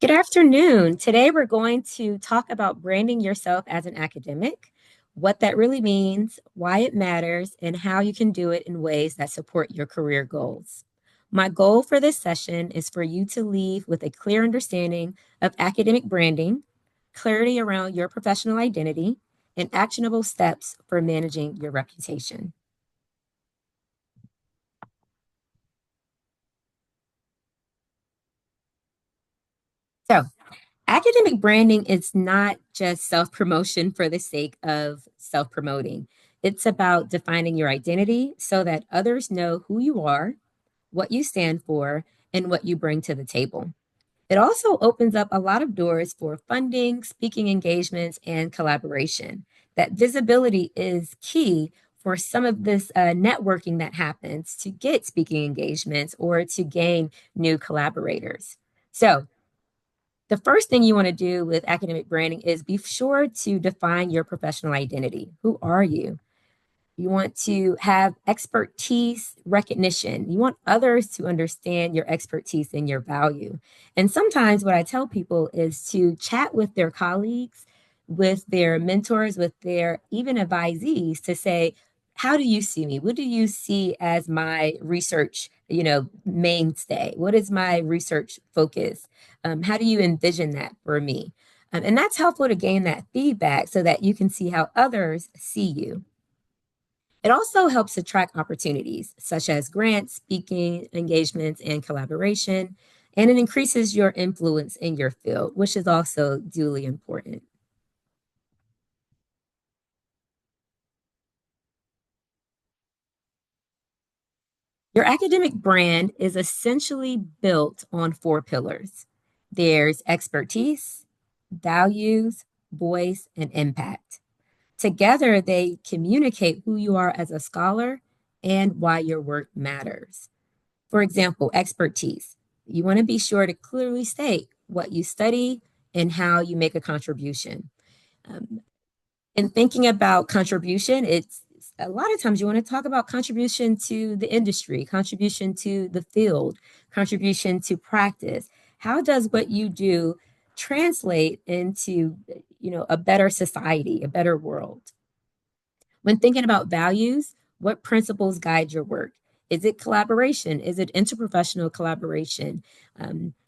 Good afternoon. Today we're going to talk about branding yourself as an academic, what that really means, why it matters, and how you can do it in ways that support your career goals. My goal for this session is for you to leave with a clear understanding of academic branding, clarity around your professional identity, and actionable steps for managing your reputation. So, academic branding is not just self promotion for the sake of self promoting. It's about defining your identity so that others know who you are, what you stand for, and what you bring to the table. It also opens up a lot of doors for funding, speaking engagements, and collaboration. That visibility is key for some of this networking that happens to get speaking engagements or to gain new collaborators. So, the first thing you want to do with academic branding is be sure to define your professional identity. Who are you? You want to have expertise recognition. You want others to understand your expertise and your value. And sometimes what I tell people is to chat with their colleagues, with their mentors, with their even advisees to say, how do you see me? What do you see as my research, mainstay? What is my research focus? How do you envision that for me? And that's helpful to gain that feedback so that you can see how others see you. It also helps attract opportunities such as grants, speaking engagements, and collaboration, and it increases your influence in your field, which is also duly important. Your academic brand is essentially built on four pillars. There's expertise, values, voice, and impact. Together, they communicate who you are as a scholar and why your work matters. For example, expertise. You want to be sure to clearly state what you study and how you make a contribution. Um, in thinking about contribution, it's a lot of times you want to talk about contribution to the industry, contribution to the field, contribution to practice. How does what you do translate into, a better society, a better world? When thinking about values, what principles guide your work? Is it collaboration? Is it interprofessional collaboration?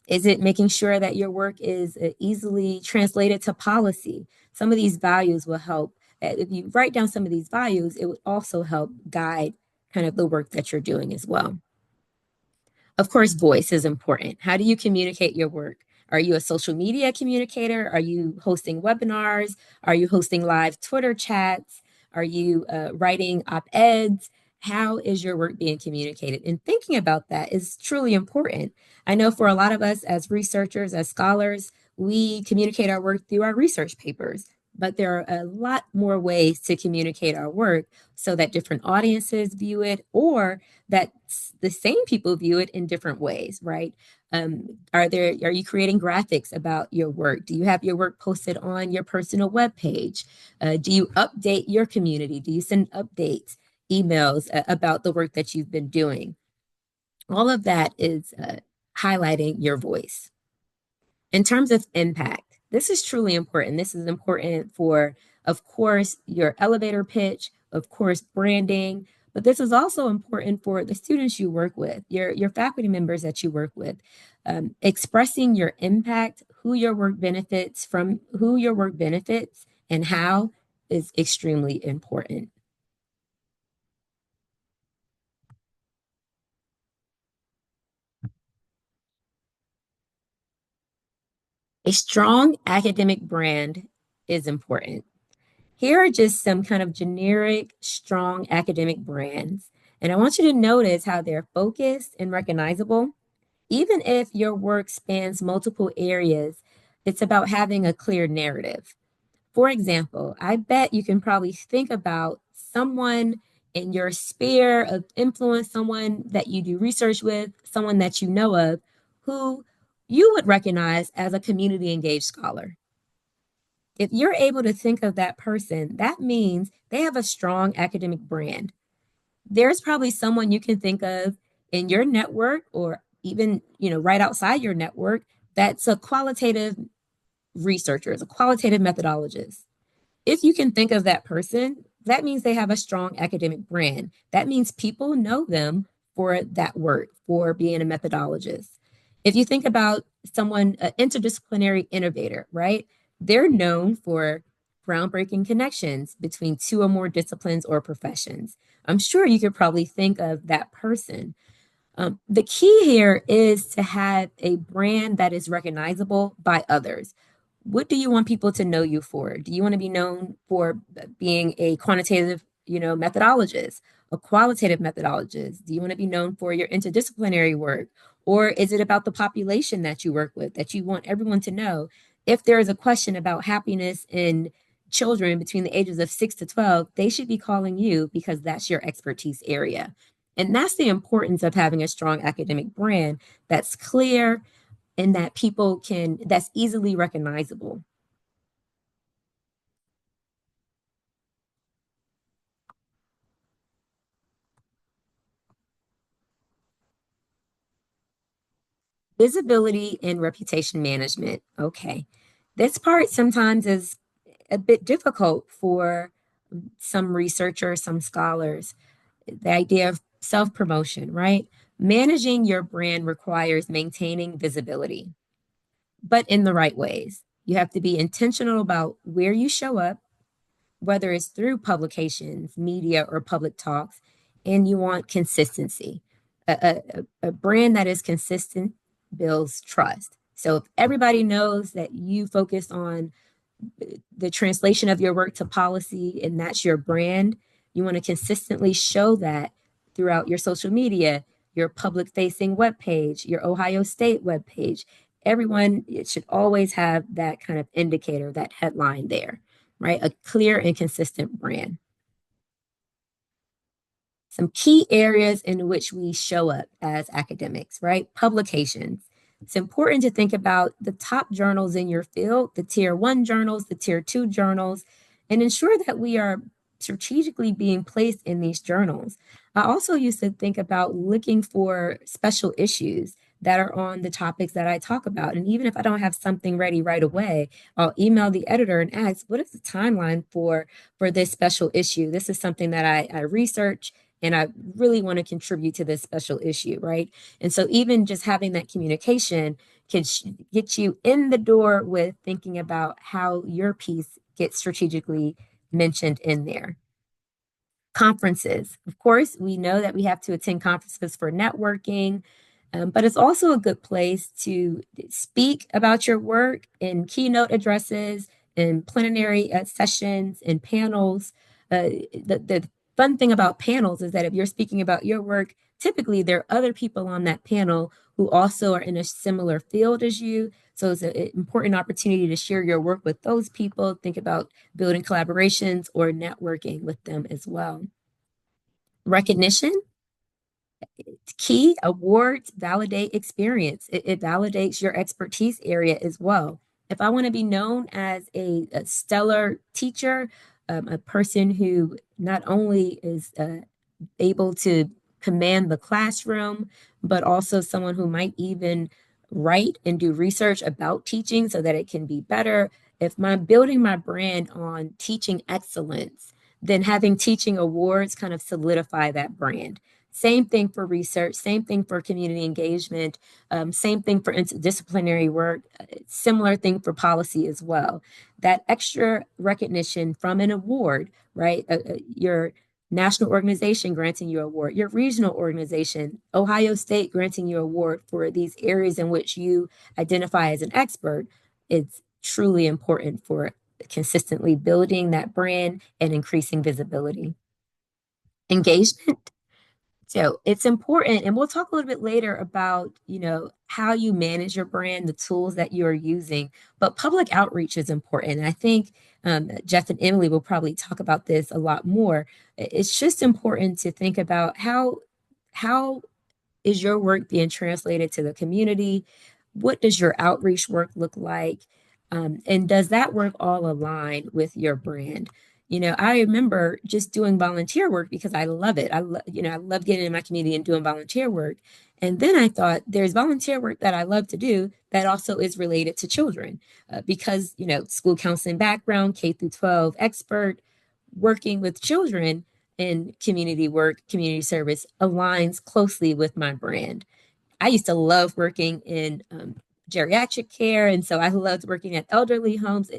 Is it making sure that your work is easily translated to policy? Some of these values will help. If you write down some of these values, it would also help guide kind of the work that you're doing as well. Of course, voice is important. How do you communicate your work? Are you a social media communicator? Are you hosting webinars? Are you hosting live Twitter chats? Are you writing op-eds? How is your work being communicated? And thinking about that is truly important. I know for a lot of us as researchers, as scholars, we communicate our work through our research papers, but there are a lot more ways to communicate our work so that different audiences view it or that the same people view it in different ways, right? Are you creating graphics about your work? Do you have your work posted on your personal web page? Do you update your community? Do you send updates, emails about the work that you've been doing? All of that is highlighting your voice. In terms of impact, this is truly important. This is important for, of course, your elevator pitch, of course, branding, but this is also important for the students you work with, your faculty members that you work with. Expressing your impact, who your work benefits, and how is extremely important. A strong academic brand is important. Here are just some kind of generic, strong academic brands. And I want you to notice how they're focused and recognizable. Even if your work spans multiple areas, it's about having a clear narrative. For example, I bet you can probably think about someone in your sphere of influence, someone that you do research with, someone that you know of, who you would recognize as a community engaged scholar. If you're able to think of that person, that means they have a strong academic brand. There's probably someone you can think of in your network or even, right outside your network That's a qualitative researcher, is a qualitative methodologist. If you can think of that person, that means they have a strong academic brand. That means people know them for that work, for being a methodologist. If you think about someone, an interdisciplinary innovator, right? They're known for groundbreaking connections between two or more disciplines or professions. I'm sure you could probably think of that person. The key here is to have a brand that is recognizable by others. What do you want people to know you for? Do you want to be known for being a quantitative, methodologist, a qualitative methodologist? Do you want to be known for your interdisciplinary work? Or is it about the population that you work with that you want everyone to know? If there is a question about happiness in children between the ages of 6 to 12, they should be calling you because that's your expertise area. And that's the importance of having a strong academic brand that's clear and that that's easily recognizable. Visibility and reputation management. Okay. This part sometimes is a bit difficult for some researchers, some scholars. The idea of self promotion, right? Managing your brand requires maintaining visibility, but in the right ways. You have to be intentional about where you show up, whether it's through publications, media, or public talks, and you want consistency. A brand that is consistent builds trust. So if everybody knows that you focus on the translation of your work to policy and that's your brand, you want to consistently show that throughout your social media, your public facing webpage, your Ohio State webpage. Everyone, it should always have that kind of indicator, that headline there, right? A clear and consistent brand. Some key areas in which we show up as academics, right? Publications. It's important to think about the top journals in your field, the tier 1 journals, the tier 2 journals, and ensure that we are strategically being placed in these journals. I also used to think about looking for special issues that are on the topics that I talk about. And even if I don't have something ready right away, I'll email the editor and ask, what is the timeline for this special issue? This is something that I research and I really want to contribute to this special issue, right? And so even just having that communication can get you in the door with thinking about how your piece gets strategically mentioned in there. Conferences. Of course, we know that we have to attend conferences for networking, but it's also a good place to speak about your work in keynote addresses, in plenary sessions, in panels. The fun thing about panels is that if you're speaking about your work, typically there are other people on that panel who also are in a similar field as you. So it's an important opportunity to share your work with those people. Think about building collaborations or networking with them as well. Recognition, key awards validate experience. It validates your expertise area as well. If I want to be known as a stellar teacher, a person who not only is able to command the classroom, but also someone who might even write and do research about teaching so that it can be better. If I'm building my brand on teaching excellence, then having teaching awards kind of solidify that brand. Same thing for research, same thing for community engagement, same thing for interdisciplinary work, similar thing for policy as well. That extra recognition from an award, right? Your national organization granting you an award, your regional organization, Ohio State granting you an award for these areas in which you identify as an expert, it's truly important for consistently building that brand and increasing visibility. Engagement. So it's important, and we'll talk a little bit later about, how you manage your brand, the tools that you're using, but public outreach is important. And I think Jeff and Emily will probably talk about this a lot more. It's just important to think about how is your work being translated to the community? What does your outreach work look like? And does that work all align with your brand? I remember just doing volunteer work because I love it. I love getting in my community and doing volunteer work. And then I thought there's volunteer work that I love to do that also is related to children because, school counseling background, K through 12 expert, working with children in community work, community service aligns closely with my brand. I used to love working in geriatric care, and so I loved working at elderly homes.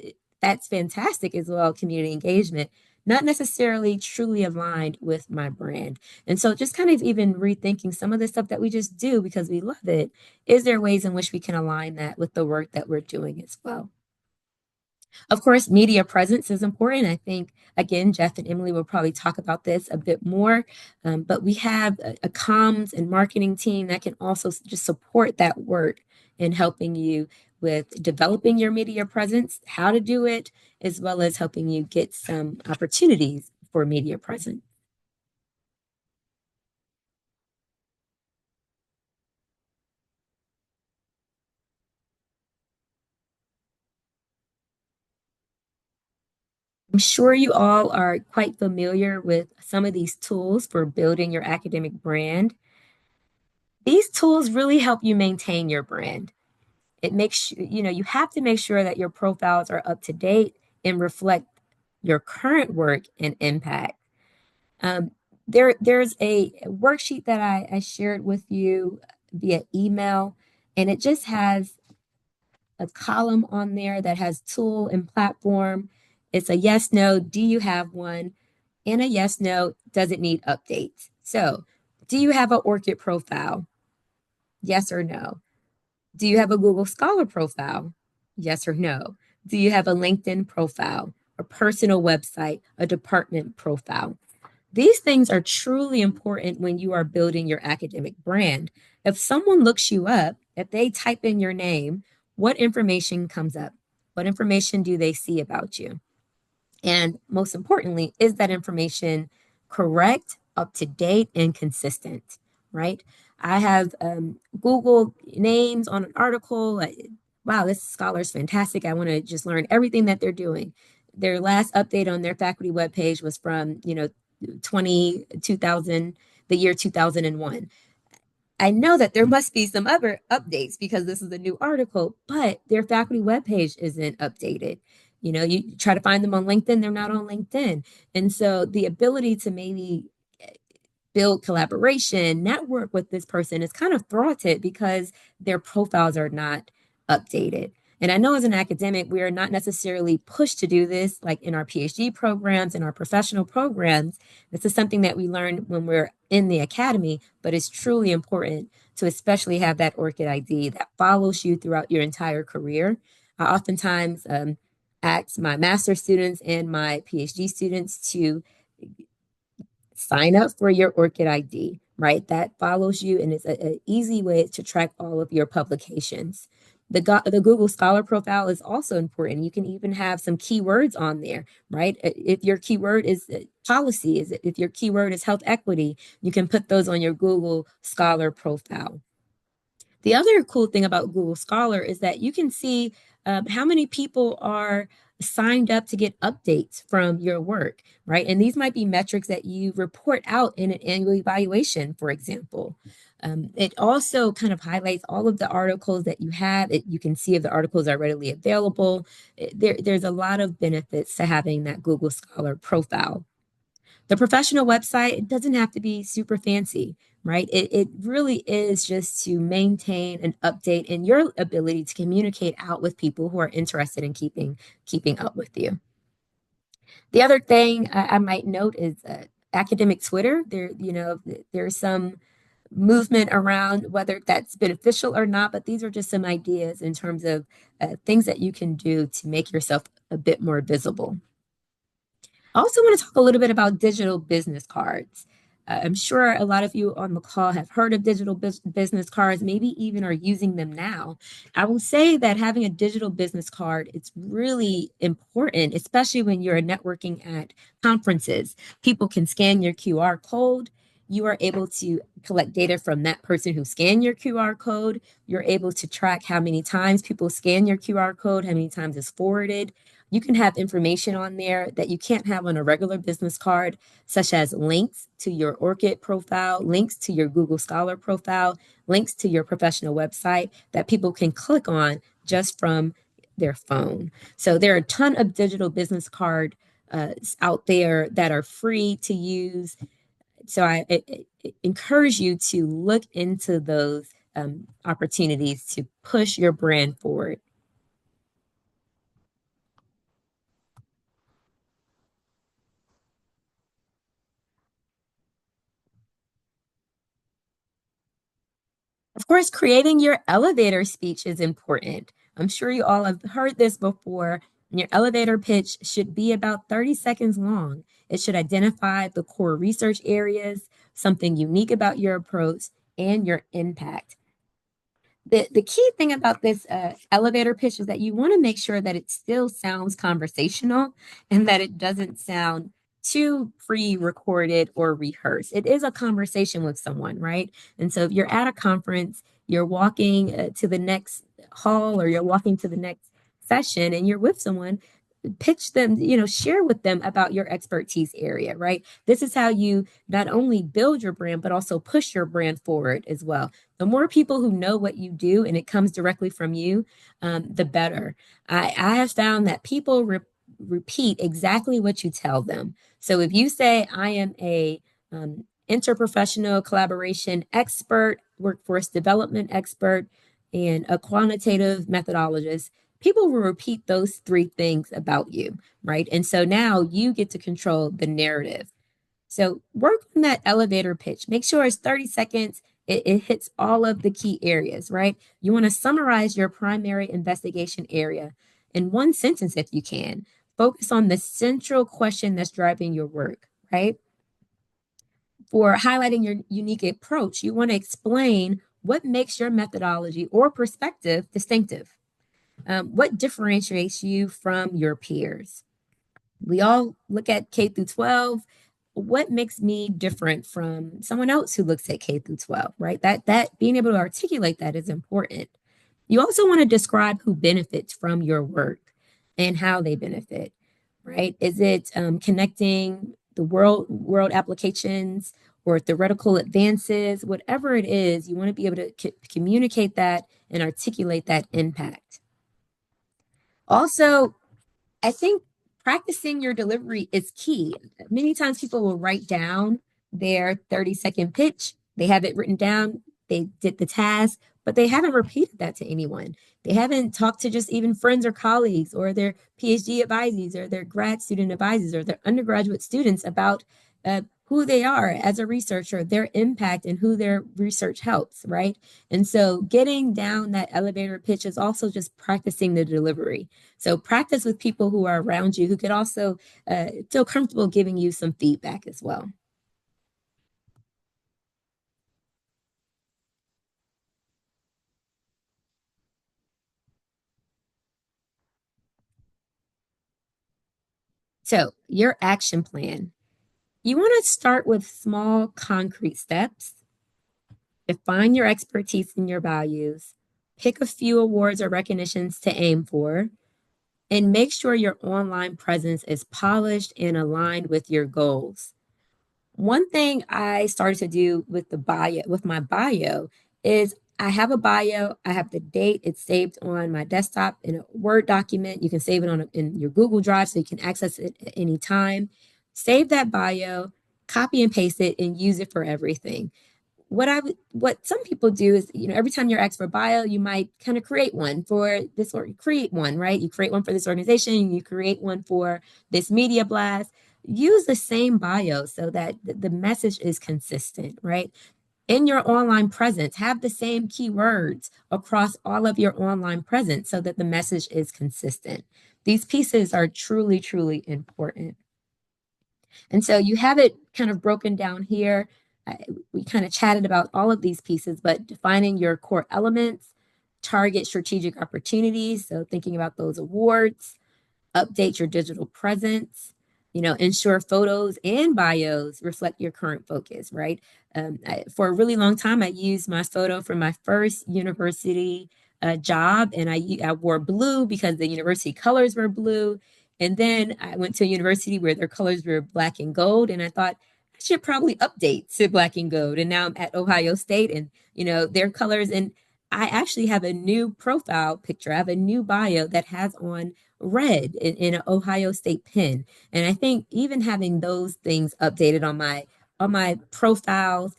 That's fantastic as well, community engagement, not necessarily truly aligned with my brand. And so just kind of even rethinking some of the stuff that we just do because we love it. Is there ways in which we can align that with the work that we're doing as well? Of course, media presence is important. I think, again, Jeff and Emily will probably talk about this a bit more, but we have a comms and marketing team that can also just support that work in helping you with developing your media presence, how to do it, as well as helping you get some opportunities for media presence. I'm sure you all are quite familiar with some of these tools for building your academic brand. These tools really help you maintain your brand. It makes you have to make sure that your profiles are up to date and reflect your current work and impact. There's a worksheet that I shared with you via email, and it just has a column on there that has tool and platform. It's a yes, no, do you have one? And a yes, no, does it need updates? So, do you have an ORCID profile? Yes or no? Do you have a Google Scholar profile? Yes or no? Do you have a LinkedIn profile, a personal website, a department profile? These things are truly important when you are building your academic brand. If someone looks you up, if they type in your name, what information comes up? What information do they see about you? And most importantly, is that information correct, up to date, and consistent, right? I have Google names on an article. Wow, this scholar is fantastic. I want to just learn everything that they're doing. Their last update on their faculty webpage was from, 2000, the year 2001. I know that there must be some other updates because this is a new article, but their faculty webpage isn't updated. You try to find them on LinkedIn, they're not on LinkedIn. And so the ability to maybe build collaboration, network with this person is kind of thwarted because their profiles are not updated. And I know as an academic, we are not necessarily pushed to do this, like in our PhD programs and our professional programs. This is something that we learn when we're in the academy, but it's truly important to especially have that ORCID ID that follows you throughout your entire career. I oftentimes ask my master students and my PhD students to sign up for your ORCID ID, right? That follows you and it's an easy way to track all of your publications. The Google Scholar profile is also important. You can even have some keywords on there, right? If your keyword is policy, if your keyword is health equity, you can put those on your Google Scholar profile. The other cool thing about Google Scholar is that you can see how many people are signed up to get updates from your work, right? And these might be metrics that you report out in an annual evaluation, for example. It also kind of highlights all of the articles that you have. You can see if the articles are readily available. There's a lot of benefits to having that Google Scholar profile. The professional website, it doesn't have to be super fancy, right? It really is just to maintain and update in your ability to communicate out with people who are interested in keeping up with you. The other thing I might note is academic Twitter. There's some movement around whether that's beneficial or not, but these are just some ideas in terms of things that you can do to make yourself a bit more visible. I also want to talk a little bit about digital business cards. I'm sure a lot of you on the call have heard of digital business cards, maybe even are using them now. I will say that having a digital business card, it's really important, especially when you're networking at conferences. People can scan your QR code. You are able to collect data from that person who scanned your QR code. You're able to track how many times people scan your QR code, how many times it's forwarded. You can have information on there that you can't have on a regular business card, such as links to your Orchid profile, links to your Google Scholar profile, links to your professional website that people can click on just from their phone. So there are a ton of digital business card out there that are free to use. So I encourage you to look into those opportunities to push your brand forward. Of course, creating your elevator speech is important. I'm sure you all have heard this before. Your elevator pitch should be about 30 seconds long. It should identify the core research areas, something unique about your approach, and your impact. The key thing about this elevator pitch is that you want to make sure that it still sounds conversational and that it doesn't sound too pre-recorded or rehearsed. It is a conversation with someone, right? And so if you're at a conference, you're walking to the next hall or you're walking to the next session and you're with someone, pitch them, share with them about your expertise area, right? This is how you not only build your brand, but also push your brand forward as well. The more people who know what you do and it comes directly from you, the better. I have found that people repeat exactly what you tell them. So if you say, I am a interprofessional collaboration expert, workforce development expert, and a quantitative methodologist, people will repeat those three things about you, right? And so now you get to control the narrative. So work on that elevator pitch. Make sure it's 30 seconds. It hits all of the key areas, right? You want to summarize your primary investigation area in one sentence if you can. Focus on the central question that's driving your work, right? For highlighting your unique approach, you want to explain what makes your methodology or perspective distinctive. What differentiates you from your peers? We all look at K through 12. What makes me different from someone else who looks at K through 12, right? That being able to articulate that is important. You also want to describe who benefits from your work and how they benefit, right? Is it connecting the world applications or theoretical advances? Whatever it is, you want to be able to communicate that and articulate that impact. Also, I think practicing your delivery is key. Many times people will write down their 30-second pitch. They have it written down, they did the task, but they haven't repeated that to anyone. They haven't talked to just even friends or colleagues or their PhD advisees or their grad student advisors or their undergraduate students about who they are as a researcher, their impact, and who their research helps, right? And so getting down that elevator pitch is also just practicing the delivery. So practice with people who are around you who could also feel comfortable giving you some feedback as well. So your action plan. You want to start with small, concrete steps. Define your expertise and your values. Pick a few awards or recognitions to aim for. And make sure your online presence is polished and aligned with your goals. One thing I started to do with the bio, with my bio, is I have a bio. I have the date. It's saved on my desktop in a Word document. You can save it in your Google Drive so you can access it at any time. Save that bio, copy and paste it, and use it for everything. What some people do is, every time you're asked for bio, you might kind of create one for this, or create one, right? You create one for this organization, you create one for this media blast. Use the same bio so that the message is consistent, right? In your online presence, have the same keywords across all of your online presence so that the message is consistent. These pieces are truly, truly important. And so you have it kind of broken down here. We kind of chatted about all of these pieces, but defining your core elements, target strategic opportunities. So thinking about those awards, update your digital presence, ensure photos and bios reflect your current focus, right? For a really long time, I used my photo from my first university job, and I wore blue because the university colors were blue. And then I went to a university where their colors were black and gold, and I thought I should probably update to black and gold. And now I'm at Ohio State, and their colors. And I actually have a new profile picture. I have a new bio that has on red in an Ohio State pin. And I think even having those things updated on my profiles,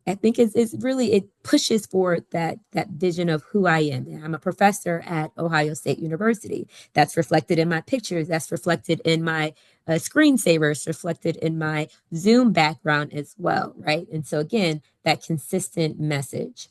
I think is really it pushes forward that vision of who I am. And I'm a professor at Ohio State University. That's reflected in my pictures. That's reflected in my screensavers, reflected in my Zoom background as well, right? And so again, that consistent message.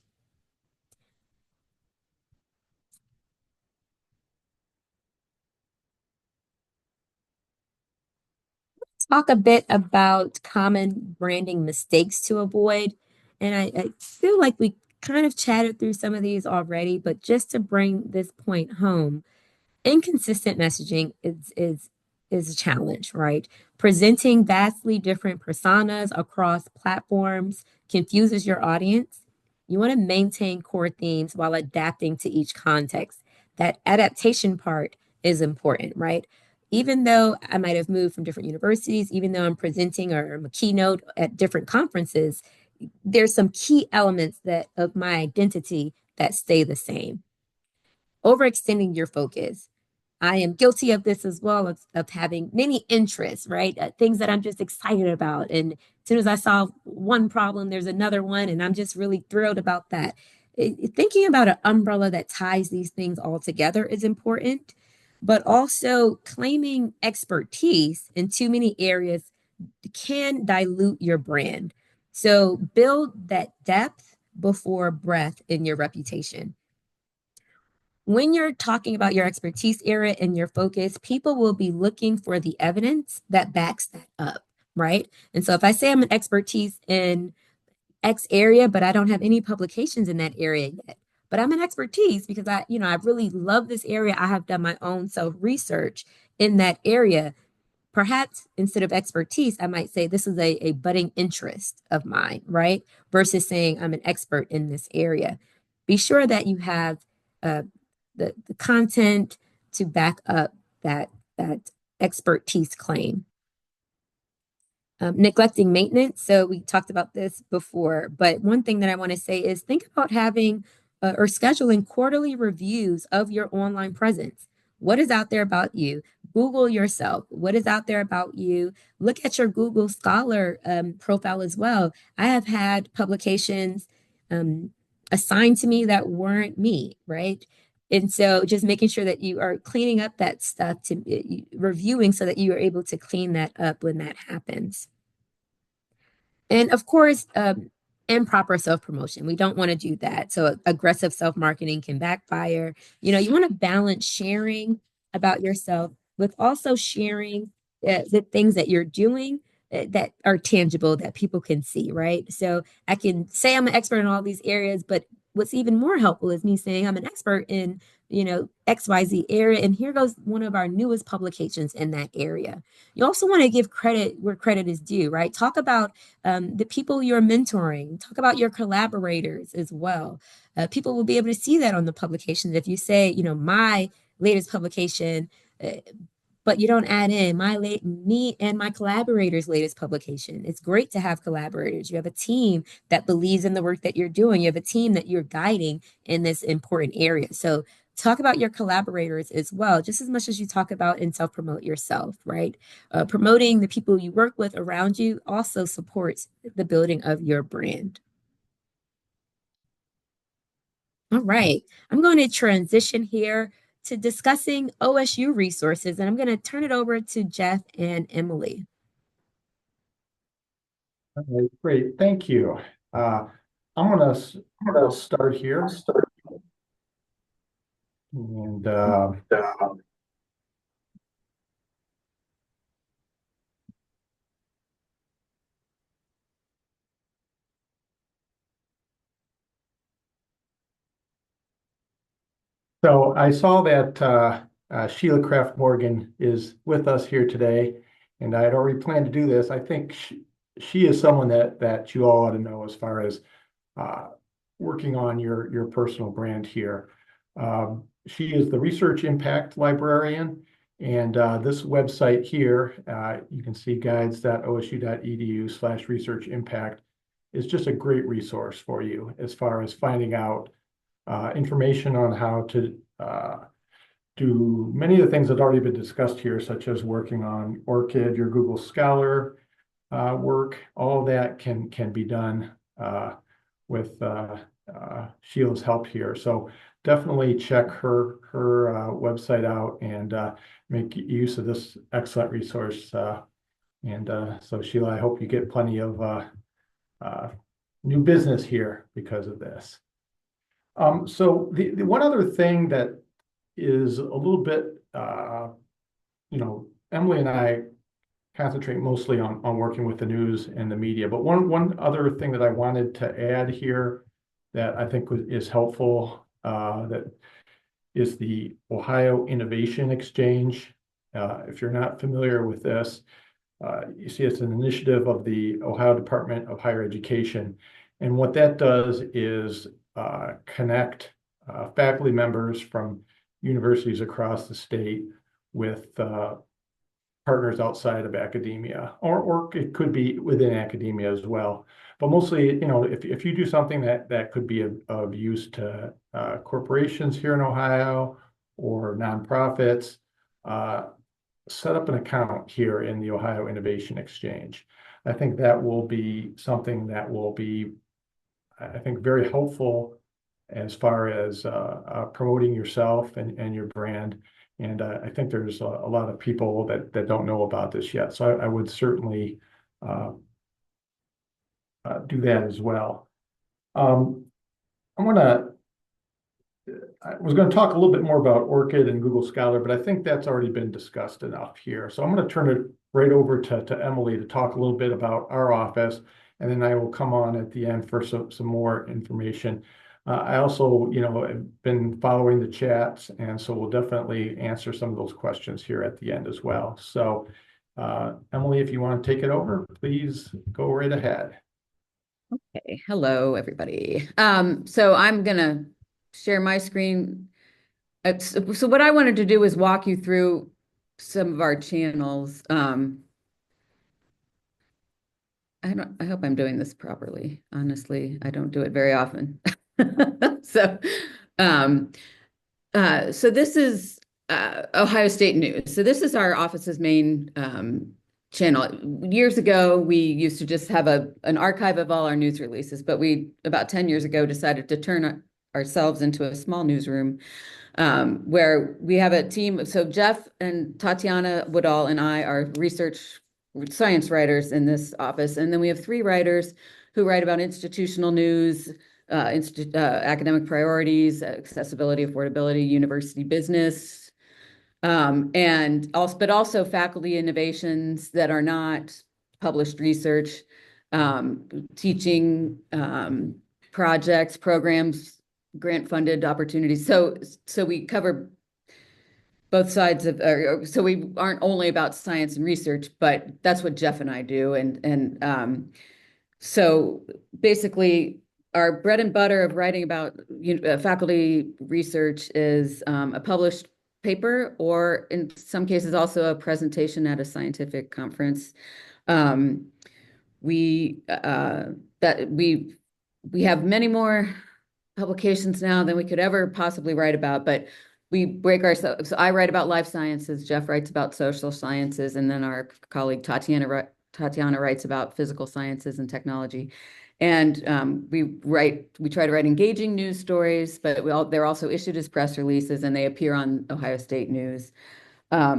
Talk a bit about common branding mistakes to avoid. And I feel like we kind of chatted through some of these already, but just to bring this point home, inconsistent messaging is a challenge, right? Presenting vastly different personas across platforms confuses your audience. You want to maintain core themes while adapting to each context. That adaptation part is important, right? Even though I might have moved from different universities, even though I'm presenting or I'm a keynote at different conferences, there's some key elements that of my identity that stay the same. Overextending your focus. I am guilty of this as well, of having many interests, right? Things that I'm just excited about. And as soon as I solve one problem, there's another one, and I'm just really thrilled about that. Thinking about an umbrella that ties these things all together is important, but also claiming expertise in too many areas can dilute your brand. So build that depth before breadth in your reputation. When you're talking about your expertise area and your focus, people will be looking for the evidence that backs that up, right? And so if I say I'm an expertise in X area, but I don't have any publications in that area yet, but I'm an expertise because I really love this area. I have done my own self research in that area. Perhaps instead of expertise, I might say this is a budding interest of mine, right? Versus saying I'm an expert in this area. Be sure that you have uh, the content to back up that expertise claim. Neglecting maintenance. So we talked about this before, but one thing that I want to say is think about having or scheduling quarterly reviews of your online presence. What is out there about you? Google yourself. What is out there about you? Look at your Google Scholar profile as well. I have had publications um, assigned to me that weren't me, right? And so just making sure that you are cleaning up that stuff to reviewing so that you are able to clean that up when that happens. And of course, improper self promotion. We don't want to do that. So aggressive self marketing can backfire. You want to balance sharing about yourself with also sharing the things that you're doing that are tangible that people can see, right? So I can say I'm an expert in all these areas, but what's even more helpful is me saying I'm an expert in, XYZ area. And here goes one of our newest publications in that area. You also want to give credit where credit is due, right? Talk about the people you're mentoring, talk about your collaborators as well. People will be able to see that on the publications. If you say, my latest publication, uh, but you don't add in me and my collaborators' latest publication. It's great to have collaborators. You have a team that believes in the work that you're doing. You have a team that you're guiding in this important area. So talk about your collaborators as well, just as much as you talk about and self-promote yourself, right? Promoting the people you work with around you also supports the building of your brand. All right. I'm going to transition here to discussing OSU resources, and I'm going to turn it over to Jeff and Emily. All right, great, thank you. I'm gonna start here, and so I saw that Sheila Kraft Morgan is with us here today, and I had already planned to do this. I think she is someone that you all ought to know as far as uh, working on your personal brand here. She is the research impact librarian, And this website here, you can see guides.osu.edu/research impact is just a great resource for you as far as finding out information on how to do many of the things that have already been discussed here, such as working on ORCID, your Google Scholar work. All of that can be done with Sheila's help here. So definitely check her website out and make use of this excellent resource. So Sheila, I hope you get plenty of new business here because of this. So the one other thing that is a little bit, Emily and I concentrate mostly on working with the news and the media. But one other thing that I wanted to add here that I think is helpful, that is the Ohio Innovation Exchange. If you're not familiar with this, you see it's an initiative of the Ohio Department of Higher Education. And what that does is connect faculty members from universities across the state with partners outside of academia, or it could be within academia as well. But mostly, if you do something that could be of use to corporations here in Ohio or nonprofits, set up an account here in the Ohio Innovation Exchange. I think that will be something that will be, I think, very helpful as far as promoting yourself and your brand. And I think there's a lot of people that don't know about this yet. So I would certainly do that as well. I want to I was going to talk a little bit more about ORCID and Google Scholar, but I think that's already been discussed enough here. So I'm going to turn it right over to Emily to talk a little bit about our office, and then I will come on at the end for some more information. I also, have been following the chats, and so we'll definitely answer some of those questions here at the end as well. So, Emily, if you want to take it over, please go right ahead. Okay, hello everybody. So I'm gonna share my screen. So what I wanted to do is walk you through some of our channels. I hope I'm doing this properly. Honestly, I don't do it very often. So, um, so this is Ohio State News. So this is our office's main channel. Years ago, we used to just have an archive of all our news releases, but we, about 10 years ago, decided to turn ourselves into a small newsroom where we have a team. So Jeff and Tatiana Woodall and I are research science writers in this office. And then we have three writers who write about institutional news, academic priorities, accessibility, affordability, university business, but also faculty innovations that are not published research, teaching projects, programs, grant funded opportunities. So we cover both sides of, so we aren't only about science and research, but that's what Jeff and I do. So basically, our bread and butter of writing about faculty research is a published paper, or in some cases also a presentation at a scientific conference. We have many more publications now than we could ever possibly write about, but we break ourselves. So I write about life sciences, Jeff writes about social sciences, and then our colleague Tatiana writes about physical sciences and technology. And we try to write engaging news stories, but they're also issued as press releases and they appear on Ohio State News. But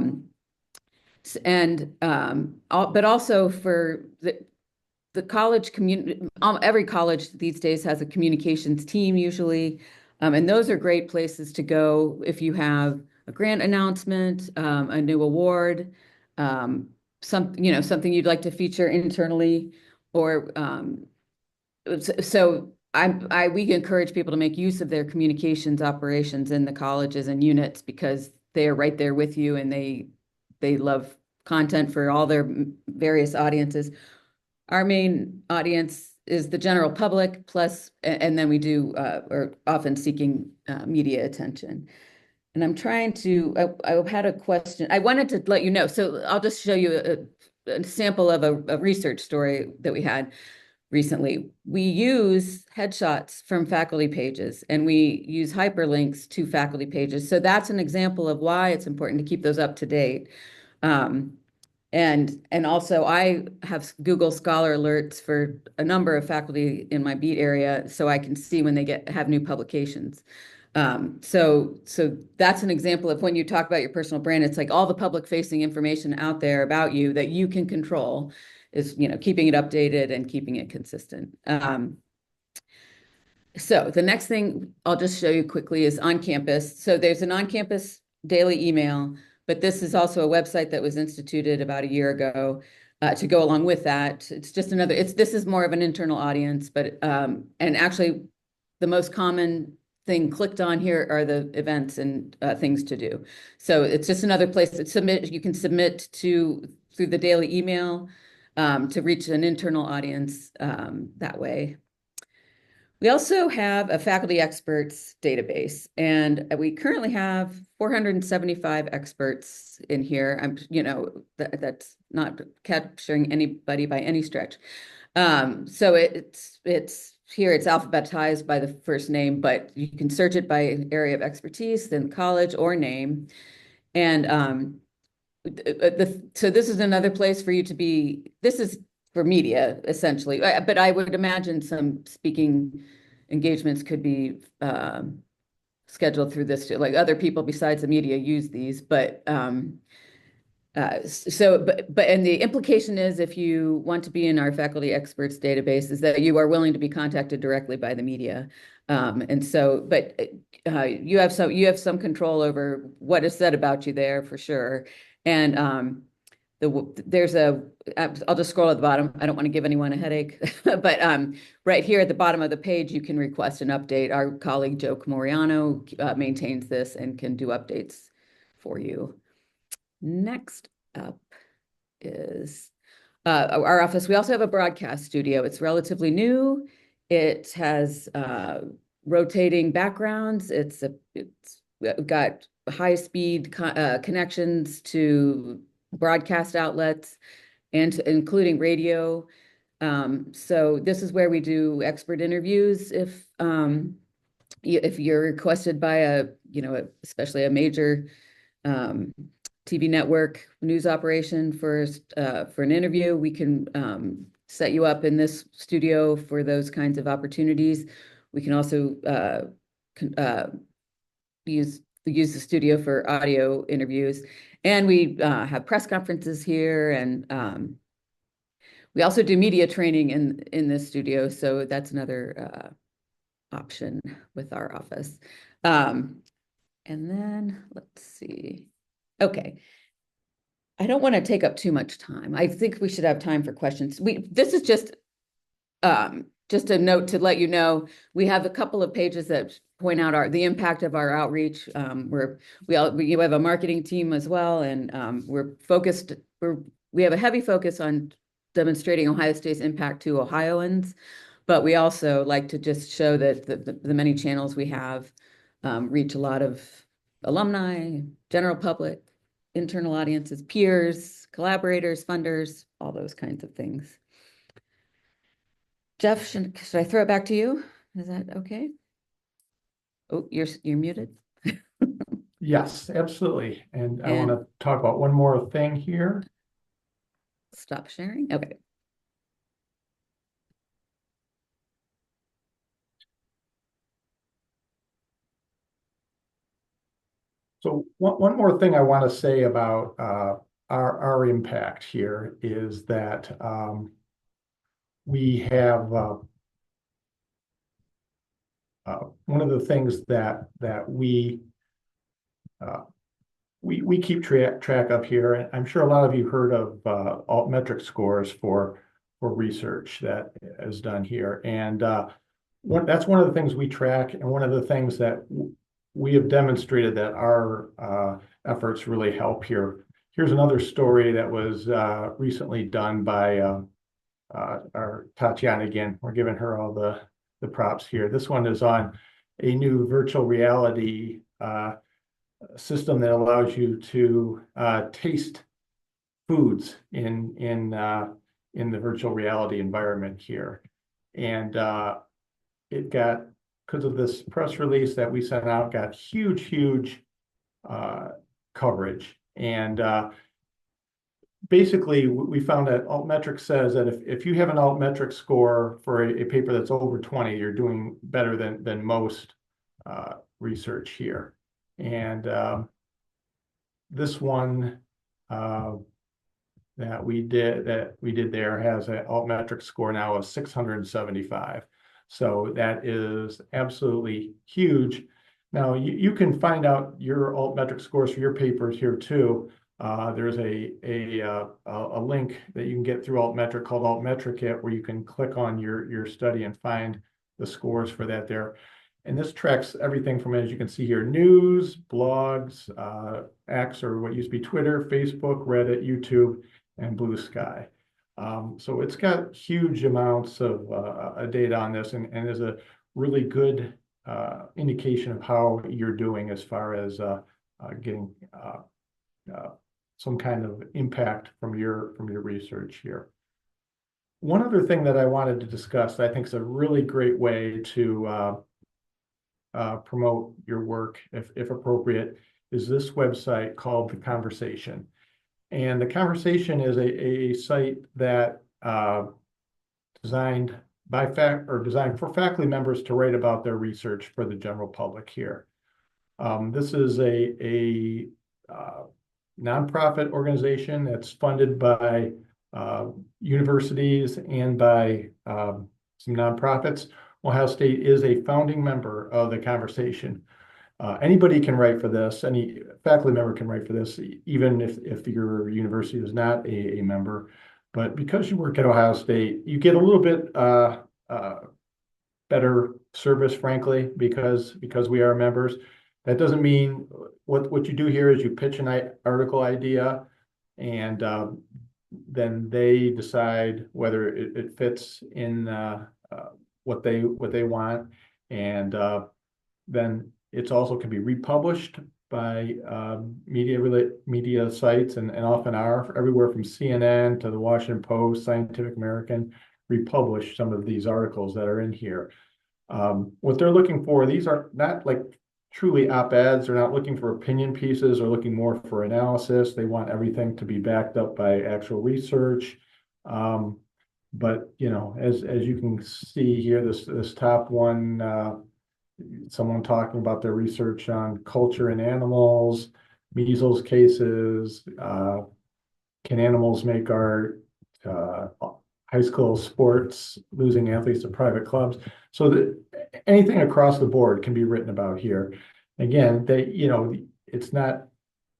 also for the college community, every college these days has a communications team usually. And those are great places to go if you have a grant announcement, a new award, something you'd like to feature internally, or we encourage people to make use of their communications operations in the colleges and units because they are right there with you and they love content for all their various audiences. Our main audience is the general public, plus, and then we do, are often seeking media attention. And I'm trying to, I had a question. I wanted to let you know. So I'll just show you a sample of a research story that we had recently. We use headshots from faculty pages and we use hyperlinks to faculty pages. So that's an example of why it's important to keep those up to date. Um, and also I have Google Scholar alerts for a number of faculty in my beat area so I can see when they have new publications. So that's an example of when you talk about your personal brand, it's like all the public facing information out there about you that you can control is, keeping it updated and keeping it consistent. So the next thing I'll just show you quickly is on campus. So there's an on-campus daily email, but this is also a website that was instituted about a year ago to go along with that. It's just this is more of an internal audience, but and actually the most common thing clicked on here are the events and things to do. So it's just another place that you can submit through the daily email to reach an internal audience that way. We also have a faculty experts database, and we currently have 475 experts in here. That's not capturing anybody by any stretch. So it's here, it's alphabetized by the first name, but you can search it by area of expertise, then college or name. And so this is another place for you to be. This is for media essentially, but I would imagine some speaking engagements could be scheduled through this too. Like other people besides the media use these, but and the implication is if you want to be in our faculty experts database is that you are willing to be contacted directly by the media. And so, but you have some control over what is said about you there for sure. And I'll just scroll at the bottom. I don't want to give anyone a headache, but right here at the bottom of the page, you can request an update. Our colleague Joe Camoriano maintains this and can do updates for you. Next up is our office. We also have a broadcast studio. It's relatively new. It has rotating backgrounds. It's got high-speed connections to broadcast outlets and including radio. So this is where we do expert interviews if you're requested by especially a major TV network news operation for an interview, we can set you up in this studio for those kinds of opportunities. We can also use the studio for audio interviews, and we have press conferences here, and we also do media training in this studio. So that's another option with our office. And then let's see. Okay. I don't want to take up too much time. I think we should have time for questions. This is just a note to let you know, we have a couple of pages that point out the impact of our outreach. We have a marketing team as well, and we have a heavy focus on demonstrating Ohio State's impact to Ohioans, but we also like to just show that the many channels we have reach a lot of alumni, general public, internal audiences, peers, collaborators, funders, all those kinds of things. Jeff, should I throw it back to you? Is that okay? Oh, you're muted. Yes, absolutely. And I And want to talk about one more thing here. stop sharing. Okay. So one more thing I want to say about our impact here is that we have one of the things that we keep track of here, and I'm sure a lot of you heard of altmetric scores for research that is done here, and that's one of the things we track, and one of the things that we have demonstrated that our efforts really help here. Here's another story that was recently done by our Tatiana again. We're giving her all the props here. This one is on a new virtual reality system that allows you to taste foods in the virtual reality environment here. And it got, because of this press release that we sent out, got huge uh, coverage. And basically, we found that altmetrics says that if you have an altmetric score for a paper that's over 20, you're doing better than most research here. And this one uh, that we did there has an altmetric score now of 675. So that is absolutely huge. Now you can find out your altmetric scores for your papers here too. There's a link that you can get through altmetric called altmetric kit where you can click on your study and find the scores for that there. And this tracks everything from, as you can see here, news, blogs, X, or what used to be Twitter, Facebook, Reddit, YouTube, and Blue Sky. So it's got huge amounts of data on this, and is a really good indication of how you're doing as far as getting some kind of impact from your research here. One other thing that I wanted to discuss that I think is a really great way to promote your work, if appropriate, is this website called The Conversation. And The Conversation is a site that designed designed for faculty members to write about their research for the general public here. This is a nonprofit organization that's funded by universities and by some nonprofits. Ohio State is a founding member of The Conversation. Anybody can write for this. Any faculty member can write for this, even if your university is not a member. But because you work at Ohio State, you get a little bit better service, frankly, because we are members. That doesn't mean what you do here is you pitch an article idea, and then they decide whether it fits in what they want, and then it's also can be republished by media sites, and often are everywhere from CNN to the Washington Post, Scientific American, republish some of these articles that are in here. What they're looking for, these are not like truly op-eds. They're not looking for opinion pieces. They're looking more for analysis. They want everything to be backed up by actual research. But you know, as you can see here, this top one, someone talking about their research on culture in animals, measles cases, can animals make art, high school sports, losing athletes to private clubs. So that anything across the board can be written about here. Again, it's not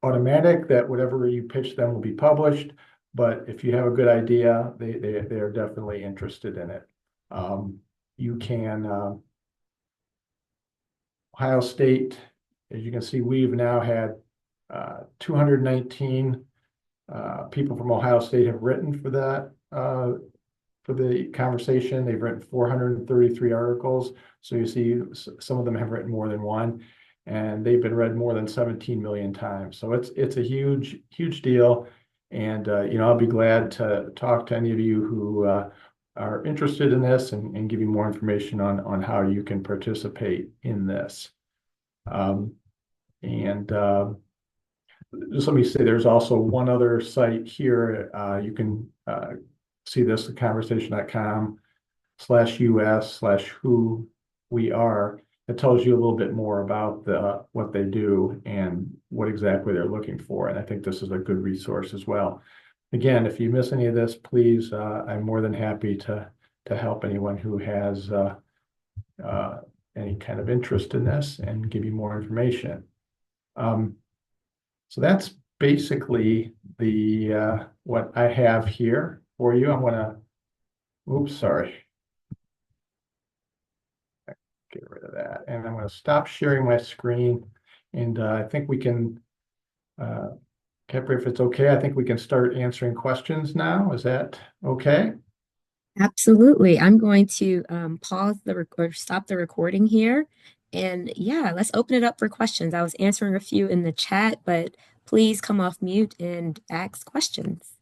automatic that whatever you pitch them will be published, but if you have a good idea, they're definitely interested in it. You can Ohio State, as you can see, we've now had 219 people from Ohio State have written for that for the conversation. They've written 433 articles. So you see some of them have written more than one, and they've been read more than 17 million times. So it's a huge deal. And I'll be glad to talk to any of you who are interested in this and give you more information on how you can participate in this. Just let me say, there's also one other site here. You can see this at conversation.com/US/who we are. It tells you a little bit more about what they do and what exactly they're looking for. And I think this is a good resource as well. Again, if you miss any of this, please, I'm more than happy to help anyone who has any kind of interest in this and give you more information. So that's basically the what I have here for you. I'm gonna, oops, sorry. Get rid of that. And I'm gonna stop sharing my screen. And I think we can, Kepri, if it's okay, I think we can start answering questions now. Is that okay? Absolutely. I'm going to pause or stop the recording here, And yeah, let's open it up for questions. I was answering a few in the chat, but please come off mute and ask questions.